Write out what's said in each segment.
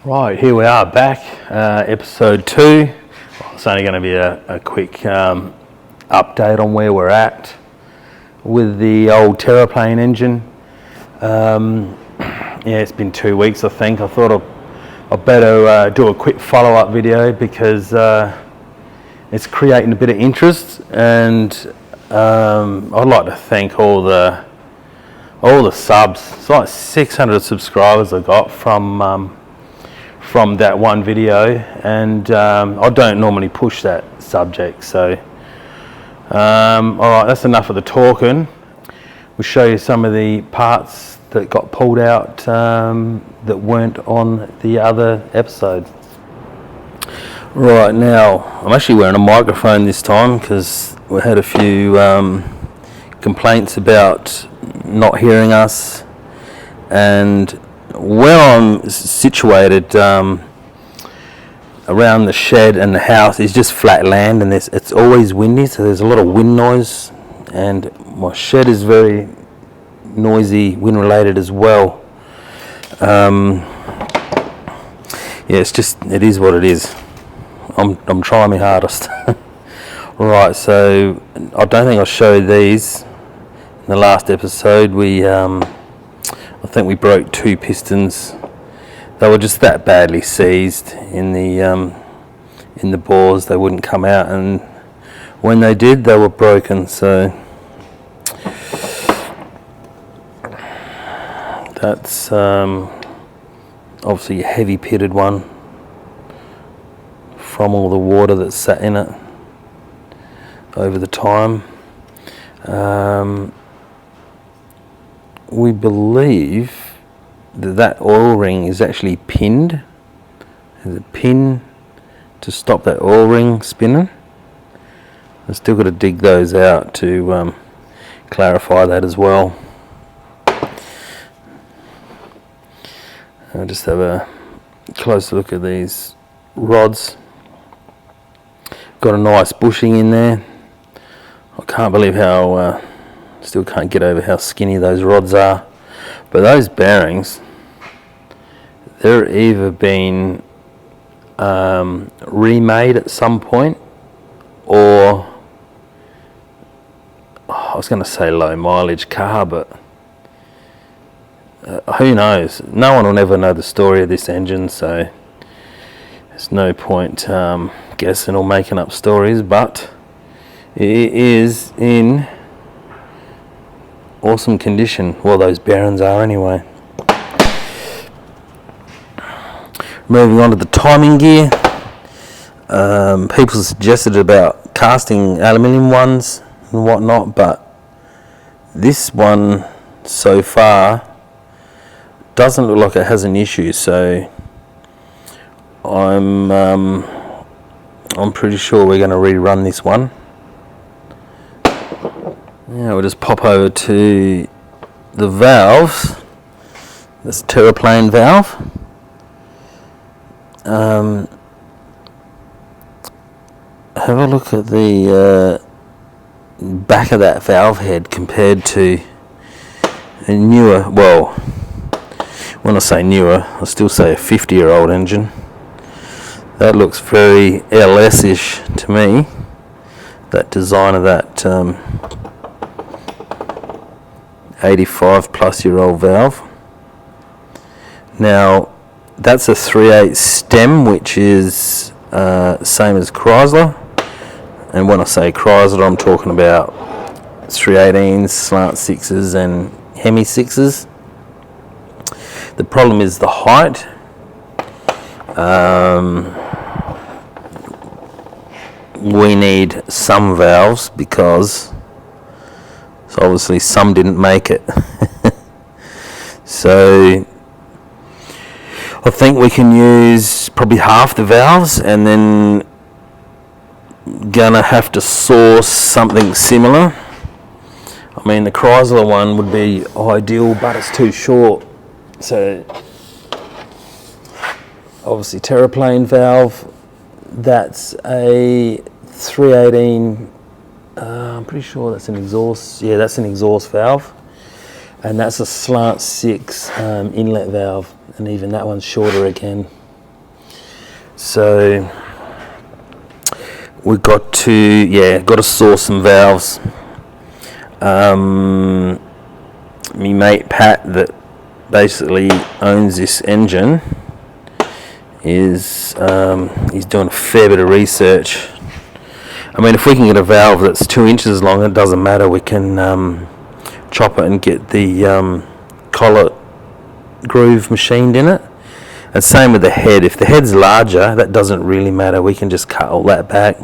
Right, here we are back, episode 2. It's only going to be a quick update on where we're at with the old Terraplane engine. It's been 2 weeks, I think. I thought I'd better do a quick follow-up video because it's creating a bit of interest, and I'd like to thank all the subs. It's like 600 subscribers I got from that one video, and I don't normally push that subject, so alright, that's enough of the talking. We'll show you some of the parts that got pulled out that weren't on the other episode. Right, now I'm actually wearing a microphone this time because we had a few complaints about not hearing us, and where I'm situated around the shed and the house is just flat land, and it's always windy, so there's a lot of wind noise, and my shed is very noisy, wind related as well. It is what it is. I'm trying my hardest. Right, so I don't think I showed these in the last episode. I think we broke 2 pistons. They were just that badly seized in the bores, they wouldn't come out, and when they did, they were broken. So that's obviously a heavy pitted one from all the water that sat in it over the time. We believe that oil ring is actually pinned. There's a pin to stop that oil ring spinning. I've still got to dig those out to clarify that as well. I'll just have a closer look at these rods. Got a nice bushing in there. I can't believe how still can't get over how skinny those rods are, but those bearings, they're either been remade at some point, or I was going to say low mileage car, but who knows? No one will ever know the story of this engine, so there's no point guessing or making up stories, but it is in awesome condition. Well, those bearings are anyway. Moving on to the timing gear. People suggested about casting aluminium ones and whatnot, but this one so far doesn't look like it has an issue, so I'm pretty sure we're going to rerun this one. Yeah, we'll just pop over to the valves. This Terraplane valve. Have a look at the back of that valve head compared to a newer, well, when I say newer, I still say a 50-year-old engine. That looks very LS-ish to me, that design of that 85 plus year old valve. Now that's a 3/8 stem, which is same as Chrysler, and when I say Chrysler I'm talking about 318s, slant 6s and Hemi 6s. The problem is the height. We need some valves because obviously some didn't make it. So I think we can use probably half the valves, and then gonna have to source something similar. I mean, the Chrysler one would be ideal, but it's too short. So obviously Terraplane valve, that's a 318. I'm pretty sure that's an exhaust. Yeah, that's an exhaust valve, and that's a slant 6 inlet valve, and even that one's shorter again. So we've got to source some valves. Me mate Pat, that basically owns this engine, is he's doing a fair bit of research. I mean, if we can get a valve that's 2 inches long, it doesn't matter. We can chop it and get the collet groove machined in it. And same with the head. If the head's larger, that doesn't really matter. We can just cut all that back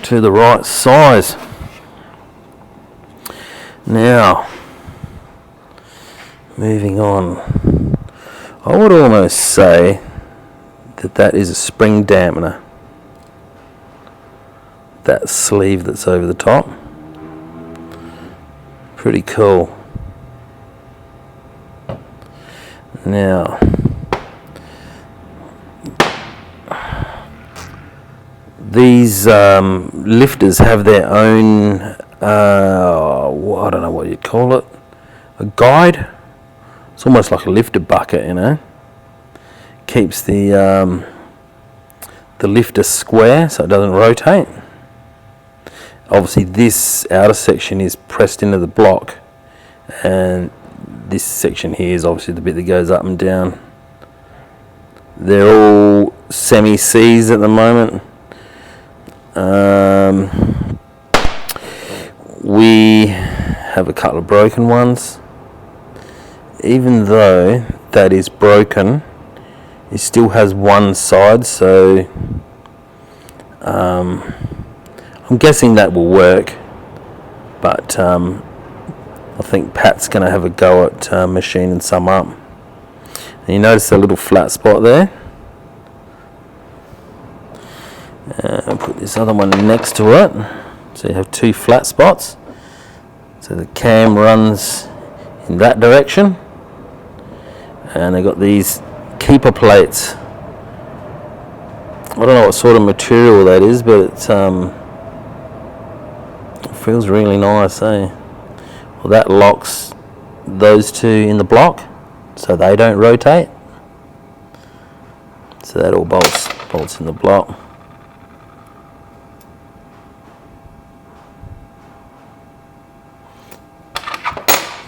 to the right size. Now, moving on, I would almost say that is a spring dampener. That sleeve that's over the top. Pretty cool. Now, these lifters have their own, I don't know what you'd call it, a guide. It's almost like a lifter bucket, you know. Keeps the lifter square so it doesn't rotate. Obviously this outer section is pressed into the block, and this section here is obviously the bit that goes up and down. They're all semi-C's at the moment. We have a couple of broken ones. Even though that is broken, it still has one side, so I'm guessing that will work, but I think Pat's going to have a go at machining some up. And you notice a little flat spot there. I'll put this other one next to it, so you have two flat spots. So the cam runs in that direction, and they've got these keeper plates. I don't know what sort of material that is, but it feels really nice, eh? Well, that locks those two in the block so they don't rotate. So that all bolts in the block.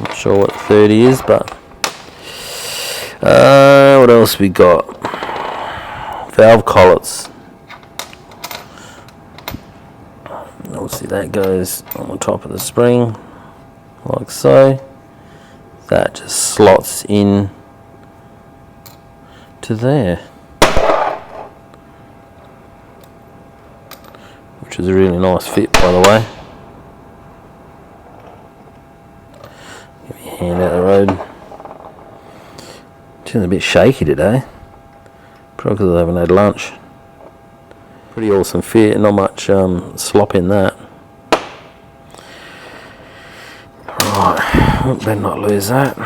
Not sure what 30 is, but what else we got? Valve collets. Obviously that goes on the top of the spring, like so. That just slots in to there, which is a really nice fit, by the way. Give me a hand out the road. Feeling a bit shaky today, probably because I haven't had lunch. Pretty awesome fit, not much slop in that. Right, better not lose that.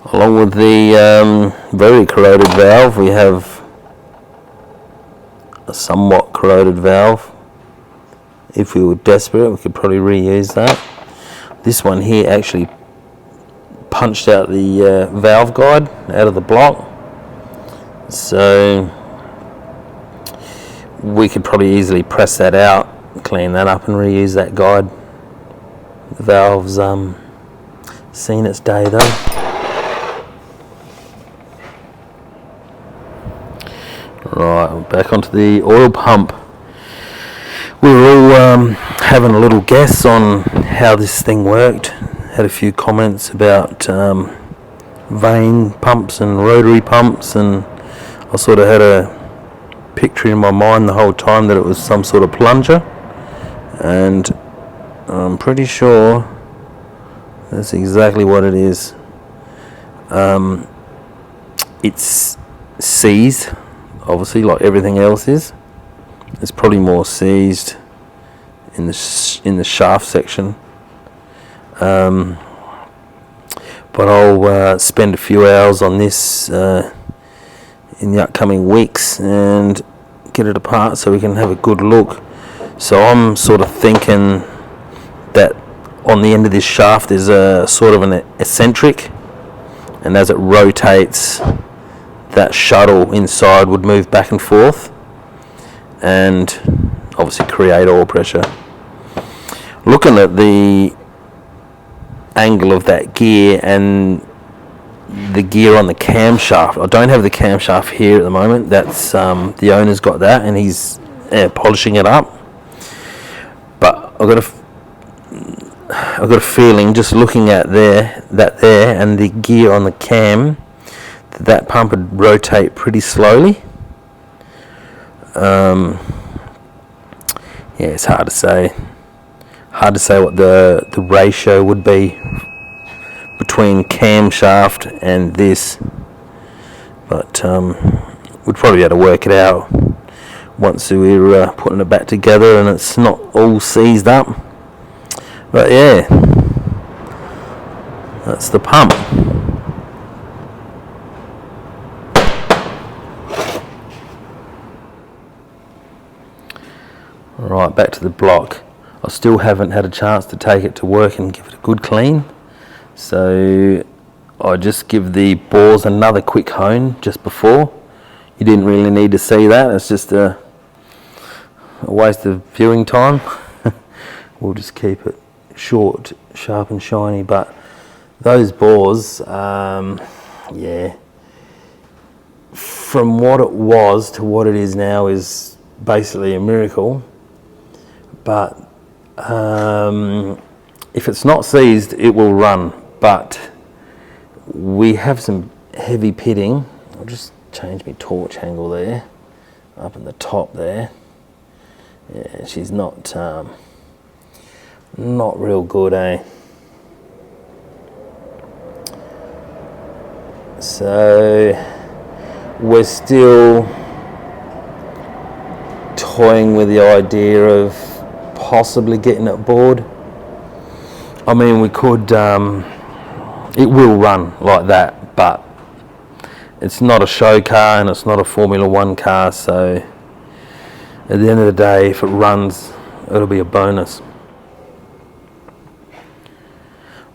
Along with the very corroded valve, we have a somewhat corroded valve. If we were desperate, we could probably reuse that. This one here actually punched out the valve guide out of the block, so we could probably easily press that out, clean that up and reuse that guide. The valve's seen its day though. Right, back onto the oil pump. We were all having a little guess on how this thing worked. Had a few comments about vane pumps and rotary pumps, and I sort of had a picture in my mind the whole time that it was some sort of plunger, and I'm pretty sure that's exactly what it is. It's seized, obviously, like everything else is. It's probably more seized in the shaft section. But I'll spend a few hours on this in the upcoming weeks and get it apart so we can have a good look. So I'm sort of thinking that on the end of this shaft is a sort of an eccentric, and as it rotates, that shuttle inside would move back and forth and obviously create oil pressure. Looking at the angle of that gear and the gear on the camshaft, I don't have the camshaft here at the moment. That's the owner's got that, and he's polishing it up. But I've got a feeling, just looking at that there and the gear on the cam, that pump would rotate pretty slowly. Yeah, it's hard to say. Hard to say what the ratio would be between camshaft and this, but we'd probably be able to work it out once we're putting it back together and it's not all seized up. But yeah, that's the pump. Alright, back to the block. I still haven't had a chance to take it to work and give it a good clean, so I just give the bores another quick hone just before. You didn't really need to see that, it's just a waste of viewing time. We'll just keep it short, sharp and shiny. But those bores, yeah, from what it was to what it is now is basically a miracle. But if it's not seized, it will run. But we have some heavy pitting. I'll just change my torch angle there, up in the top there. Yeah, she's not real good, eh? So we're still toying with the idea of possibly getting it bored. I mean, we could, it will run like that, but it's not a show car and it's not a Formula 1 car, so at the end of the day, if it runs, it'll be a bonus.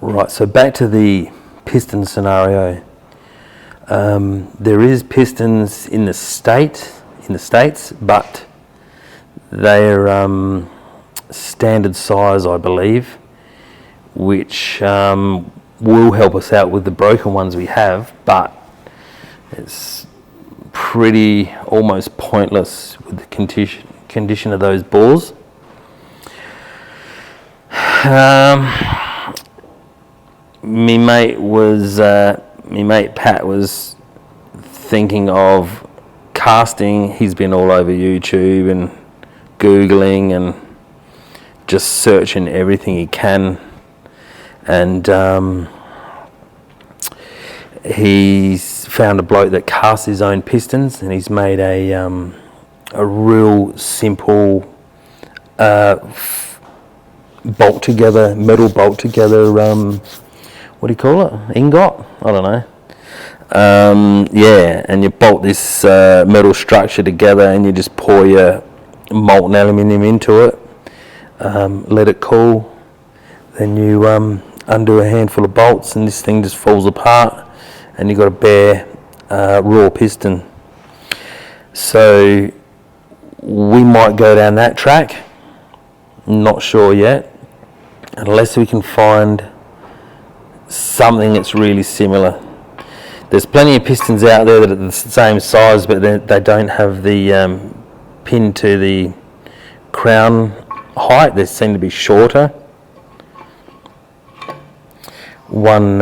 Right, so back to the piston scenario. There is pistons in the States, but they're standard size, I believe, which will help us out with the broken ones we have, but it's pretty almost pointless with the condition of those bores. Me mate Pat was thinking of casting. He's been all over YouTube and Googling and just searching everything he can, and he's found a bloke that casts his own pistons, and he's made a real simple metal bolt together, what do you call it, ingot? I don't know. Yeah, and you bolt this metal structure together and you just pour your molten aluminium into it, let it cool, then you undo a handful of bolts and this thing just falls apart and you've got a bare raw piston. So we might go down that track, not sure yet, unless we can find something that's really similar. There's plenty of pistons out there that are the same size, but they don't have the pin to the crown height. They seem to be shorter. One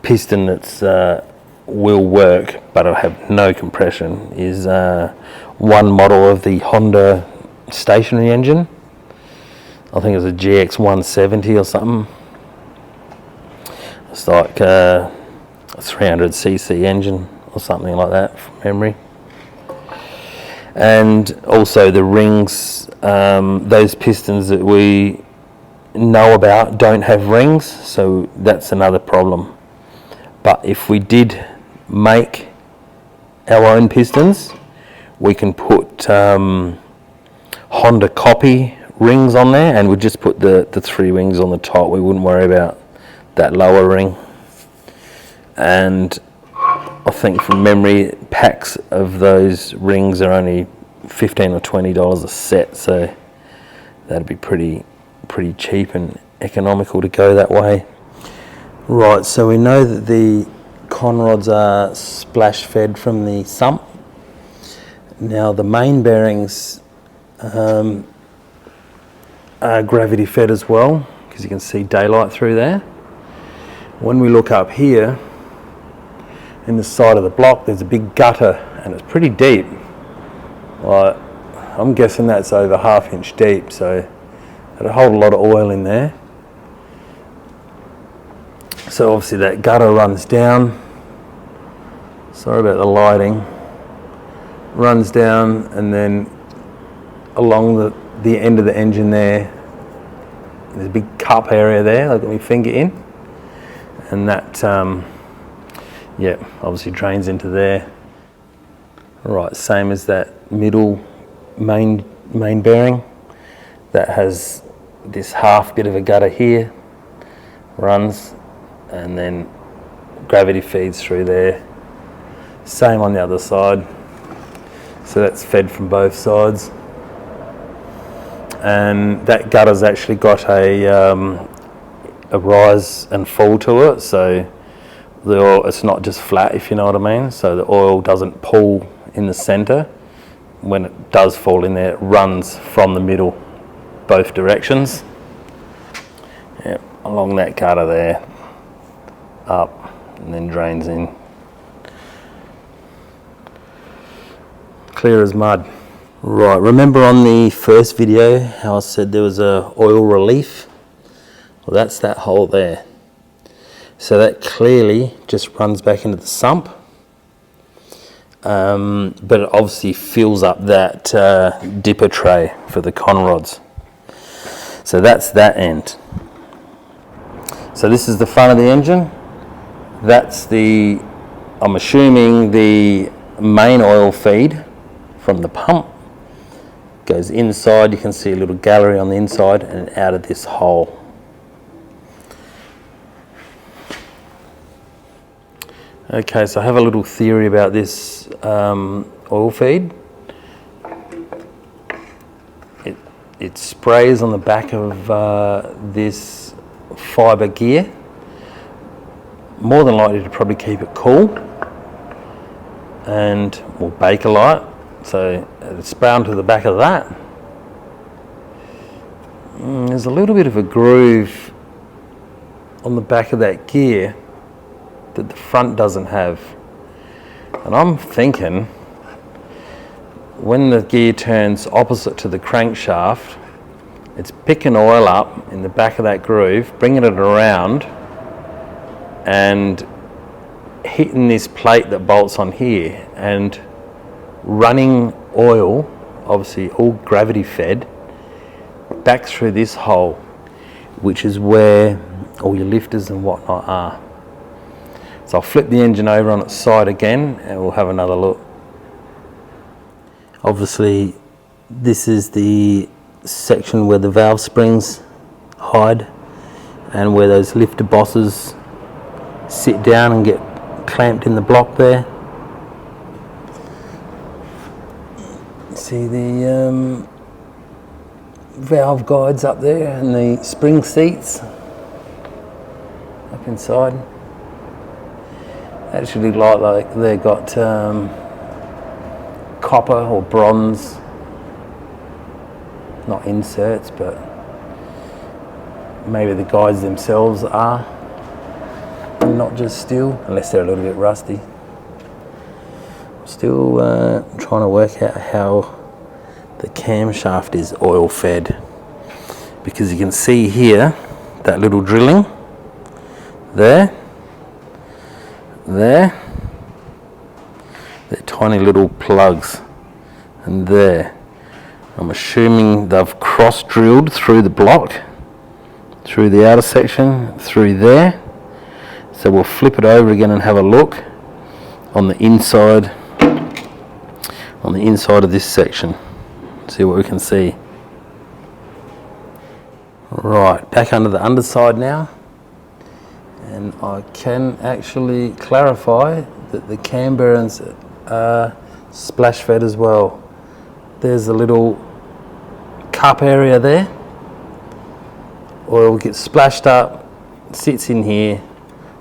piston that's will work, but it'll have no compression, is one model of the Honda stationary engine. I think it was a GX 170 or something. It's like a 300cc engine or something like that from memory. And also the rings, those pistons that we know about don't have rings, so that's another problem. But if we did make our own pistons, we can put Honda copy rings on there, and we'd just put the 3 rings on the top. We wouldn't worry about that lower ring. And I think from memory, packs of those rings are only $15 or $20 a set, so that'd be pretty cheap and economical to go that way. Right, so we know that the con rods are splash fed from the sump. Now the main bearings are gravity fed as well, because you can see daylight through there. When we look up here in the side of the block, there's a big gutter and it's pretty deep. Like, I'm guessing that's over 1/2 inch deep, so it'll hold a lot of oil in there. So obviously that gutter runs down, sorry about the lighting, runs down and then along the end of the engine there, there's a big cup area there, I've got my finger in, and that yeah, obviously drains into there. Right, same as that middle main bearing that has this half bit of a gutter here, runs, and then gravity feeds through there. Same on the other side, so that's fed from both sides. And that gutter's actually got a rise and fall to it, so the oil, it's not just flat, if you know what I mean. So the oil doesn't pool in the center. When it does fall in there, it runs from the middle, both directions. Yep, along that gutter there, up, and then drains in. Clear as mud. Right, remember on the first video how I said there was a oil relief? Well, that's that hole there. So that clearly just runs back into the sump, but it obviously fills up that dipper tray for the con rods. So that's that end. So this is the front of the engine. That's the, I'm assuming, the main oil feed from the pump. Goes inside, you can see a little gallery on the inside, and out of this hole. Okay, so I have a little theory about this oil feed. It sprays on the back of this fibre gear, more than likely to probably keep it cool and will bake a lot. So it's spray onto the back of that. There's a little bit of a groove on the back of that gear that the front doesn't have. And I'm thinking when the gear turns opposite to the crankshaft, it's picking oil up in the back of that groove, bringing it around and hitting this plate that bolts on here and running oil, obviously all gravity fed, back through this hole, which is where all your lifters and whatnot are. So I'll flip the engine over on its side again and we'll have another look. Obviously this is the section where the valve springs hide and where those lifter bosses sit down and get clamped in the block there. See the valve guides up there and the spring seats up inside. Actually look like they've got copper or bronze, not inserts, but maybe the guides themselves are, and not just steel, unless they're a little bit rusty. Still trying to work out how the camshaft is oil fed, because you can see here that little drilling there, they're tiny little plugs, and there, I'm assuming they've cross drilled through the block, through the outer section, through there. So we'll flip it over again and have a look on the inside of this section, see what we can see. Right, back under the underside now, and I can actually clarify that the cam bearings are splash fed as well. There's a little cup area there. Oil gets splashed up, sits in here,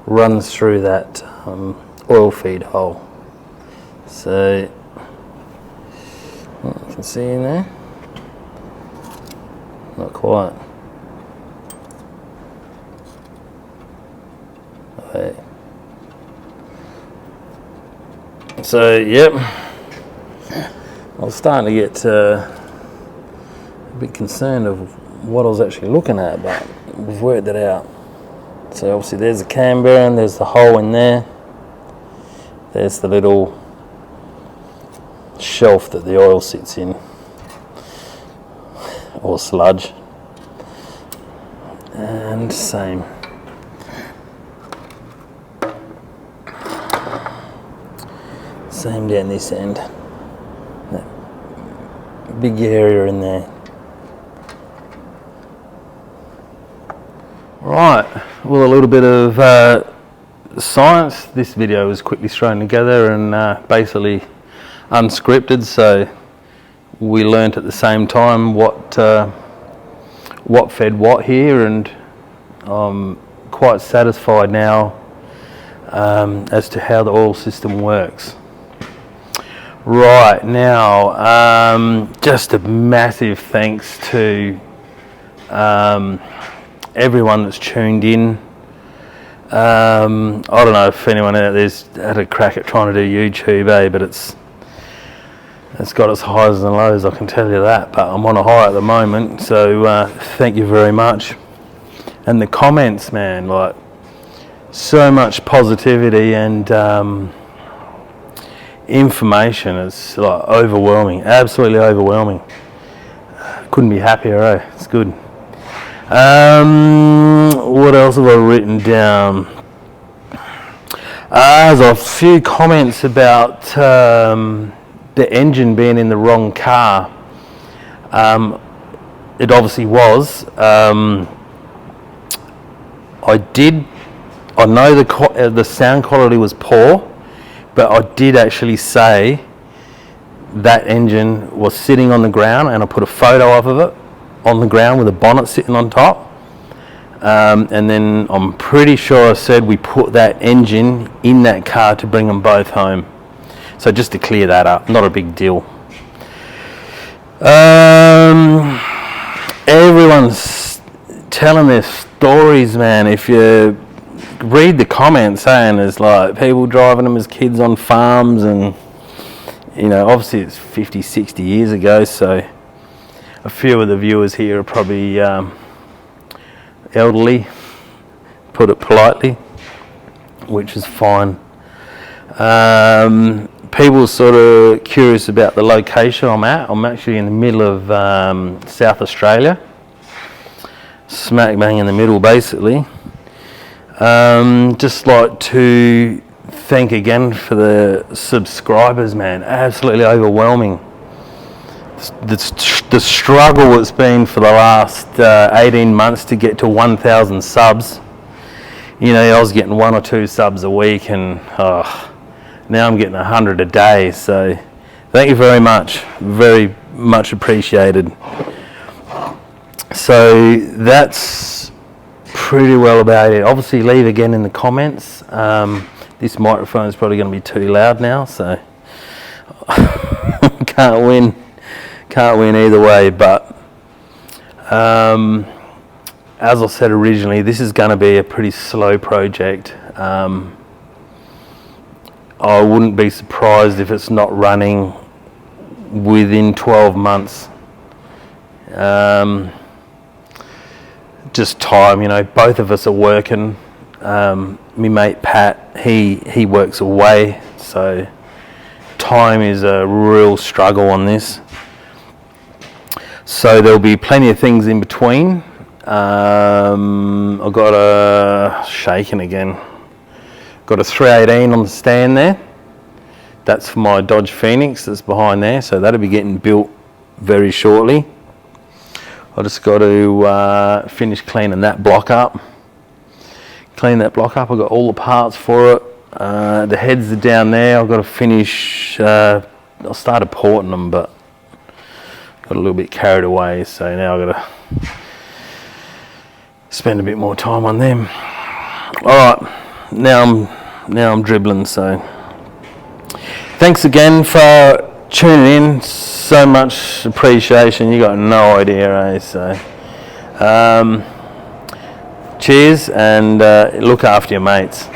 runs through that oil feed hole. So you can see in there, not quite. Okay. So yep, I was starting to get a bit concerned of what I was actually looking at, but we've worked it out. So obviously there's the cam bearing, there's the hole in there, there's the little shelf that the oil sits in, or sludge, and same. Same down this end, that big area in there. Right, well, a little bit of science. This video was quickly thrown together and basically unscripted, so we learnt at the same time what fed what here, and I'm quite satisfied now as to how the oil system works. Right, now just a massive thanks to everyone that's tuned in. I don't know if anyone out there's had a crack at trying to do YouTube, but it's got its highs and lows, I can tell you that, but I'm on a high at the moment, so thank you very much. And the comments, man, like, so much positivity and information. It's like overwhelming, absolutely overwhelming. Couldn't be happier, eh? It's good. What else have I written down? There's a few comments about the engine being in the wrong car. It obviously was. I know the sound quality was poor, but I did actually say that engine was sitting on the ground, and I put a photo of it on the ground with a bonnet sitting on top. And then I'm pretty sure I said we put that engine in that car to bring them both home. So just to clear that up, not a big deal. Everyone's telling their stories, man. If you read the comments, saying there's like people driving them as kids on farms, and you know, obviously it's 50, 60 years ago, so a few of the viewers here are probably elderly, put it politely, which is fine. People sort of curious about the location I'm at. I'm actually in the middle of South Australia, smack bang in the middle basically. Just like to thank again for the subscribers, man, absolutely overwhelming. The struggle it's been for the last 18 months to get to 1,000 subs. You know, I was getting 1 or 2 subs a week, and now I'm getting 100 a day. So thank you very much, very much appreciated. So that's pretty well about it. Obviously leave again in the comments. This microphone is probably going to be too loud now, so can't win either way, but as I said originally, this is going to be a pretty slow project. I wouldn't be surprised if it's not running within 12 months. Just time, you know, both of us are working. My mate Pat, he works away, so time is a real struggle on this. So there'll be plenty of things in between. I've got a shaking again. Got a 318 on the stand there. That's for my Dodge Phoenix that's behind there, so that'll be getting built very shortly. I just got to finish cleaning that block up. I've got all the parts for it. The heads are down there. I've got to finish. I started porting them, but got a little bit carried away. So now I've got to spend a bit more time on them. All right, now I'm dribbling. So thanks again for tuning in. So much appreciation. You got no idea, eh? So cheers, and look after your mates.